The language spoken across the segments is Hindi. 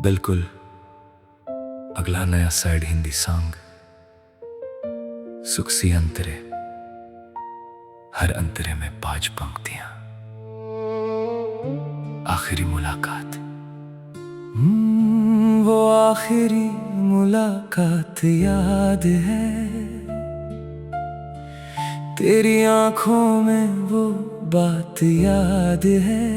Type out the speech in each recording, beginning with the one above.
बिल्कुल अगला नया साइड हिंदी सॉन्ग। सुख सी अंतरे, हर अंतरे में 5 पंक्तियां। आखिरी मुलाकात। वो आखिरी मुलाकात याद है, तेरी आंखों में वो बात याद है।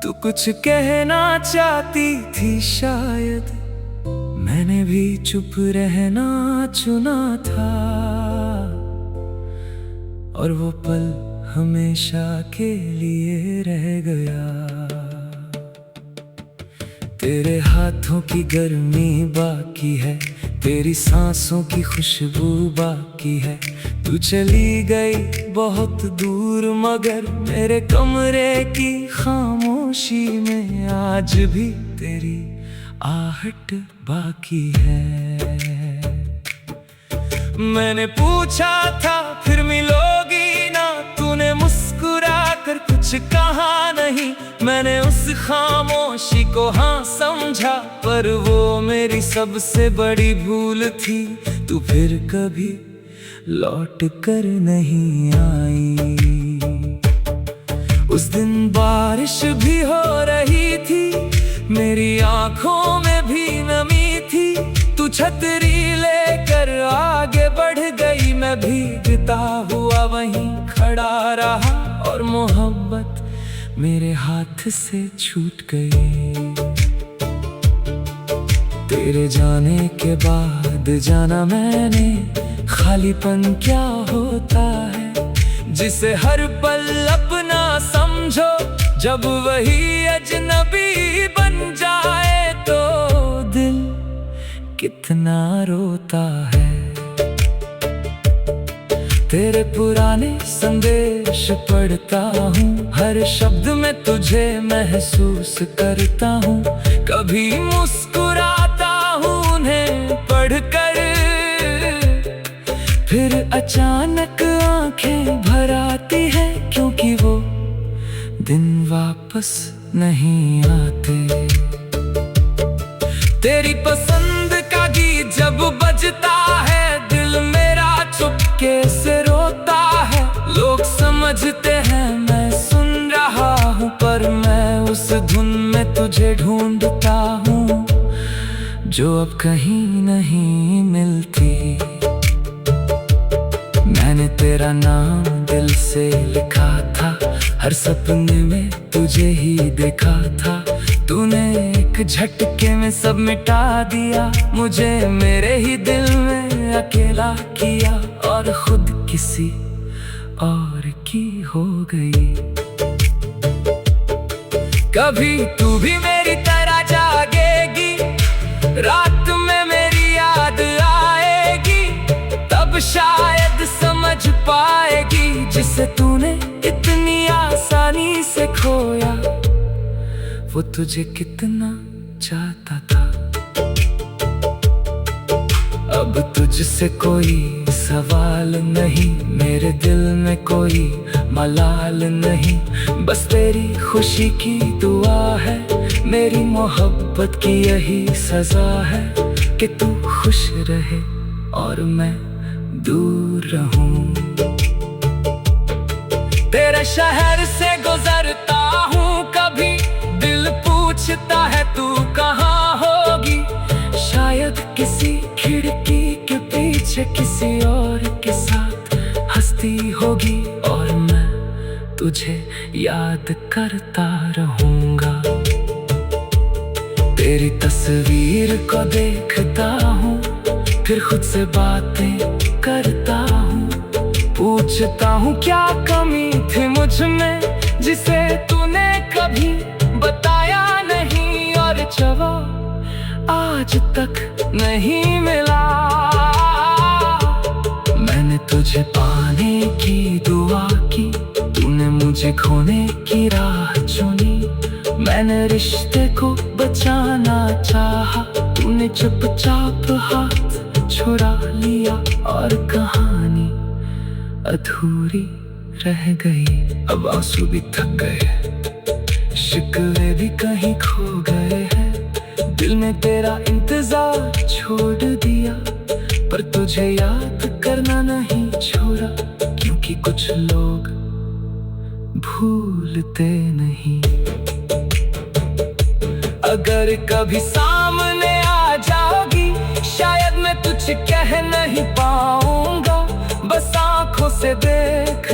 तू कुछ कहना चाहती थी शायद, मैंने भी चुप रहना चुना था। और वो पल हमेशा के लिए रह गया। तेरे हाथों की गर्मी बाकी है, तेरी सांसों की खुशबू बाकी है। तू चली गई बहुत दूर, मगर मेरे कमरे की खामोशी में आज भी तेरी आहट बाकी है। मैंने पूछा था फिर मिलोगी ना, तूने मुस्कुरा कर कुछ कहा नहीं। मैंने उस खामोशी को हाँ समझा, पर वो मेरी सबसे बड़ी भूल थी। तू फिर कभी लौट कर नहीं आई। उस दिन बारिश भी हो रही थी, मेरी आंखों में भी नमी थी। तू छतरी लेकर आगे बढ़ गई, मैं भीगता हुआ वहीं खड़ा रहा। और मोहब्बत मेरे हाथ से छूट गई। तेरे जाने के बाद जाना मैंने, खालीपन क्या होता है, जिसे हर पल अपना समझो। जब वही अजनबी बन जाए तो दिल कितना रोता है। तेरे पुराने संदेश पढ़ता हूँ, हर शब्द में तुझे महसूस करता हूँ। कभी मुस्कुराता हूँ उन्हें पढ़कर, फिर अचानक आंखें भर आती है, क्योंकि वो दिन वापस नहीं आते। तेरी पसंद का गीत जब बजता है, दिल मेरा चुपके से रोता है। लोग समझते हैं मैं सुन रहा हूँ, पर मैं उस धुन में तुझे ढूंढता हूँ, जो अब कहीं नहीं मिलती। मैंने तेरा नाम दिल से लिखा था, हर सपने में तुझे ही देखा था। तूने एक झटके में सब मिटा दिया, मुझे मेरे ही दिल में अकेला किया। और खुद किसी और की हो गई। कभी तू भी मेरी तरह जागेगी, रात में मेरी याद आएगी। तब शायद समझ पाएगी, जिसे तूने इतनी आसानी से खोया, वो तुझे कितना चाहता था। अब तुझसे कोई सवाल नहीं, मेरे दिल में कोई मलाल नहीं। बस तेरी खुशी की दुआ है, मेरी मोहब्बत की यही सजा है, कि तू खुश रहे और मैं दूर रहूं। तेरे शहर से गुजरता हूँ कभी, दिल पूछता है तू कहाँ होगी। शायद किसी खिड़की के पीछे किसी और के साथ हंसती होगी, और मैं तुझे याद करता रहूंगा। तेरी तस्वीर को देखता हूँ, फिर खुद से बातें करता हूँ। पूछता हूँ क्या कमी थी मुझ में, जिसे तूने कभी बताया नहीं। और जवाब आज तक नहीं मिला। मैंने तुझे पाने की दुआ की, तूने मुझे खोने की राह चुनी। मैंने रिश्ते को बचाना चाहा, तूने चुपचाप हाथ छुड़ा लिया। और कहानी अधूरी रह गई। अब आंसू भी थक गए, शिकवे भी कहीं खो गए हैं। मैंने तेरा इंतजार छोड़ दिया, पर तुझे याद करना नहीं छोड़ा, क्योंकि कुछ लोग भूलते नहीं। अगर कभी सामने आ जाओगी, शायद मैं तुझे कह नहीं पाऊंगा, बस आंखों से देख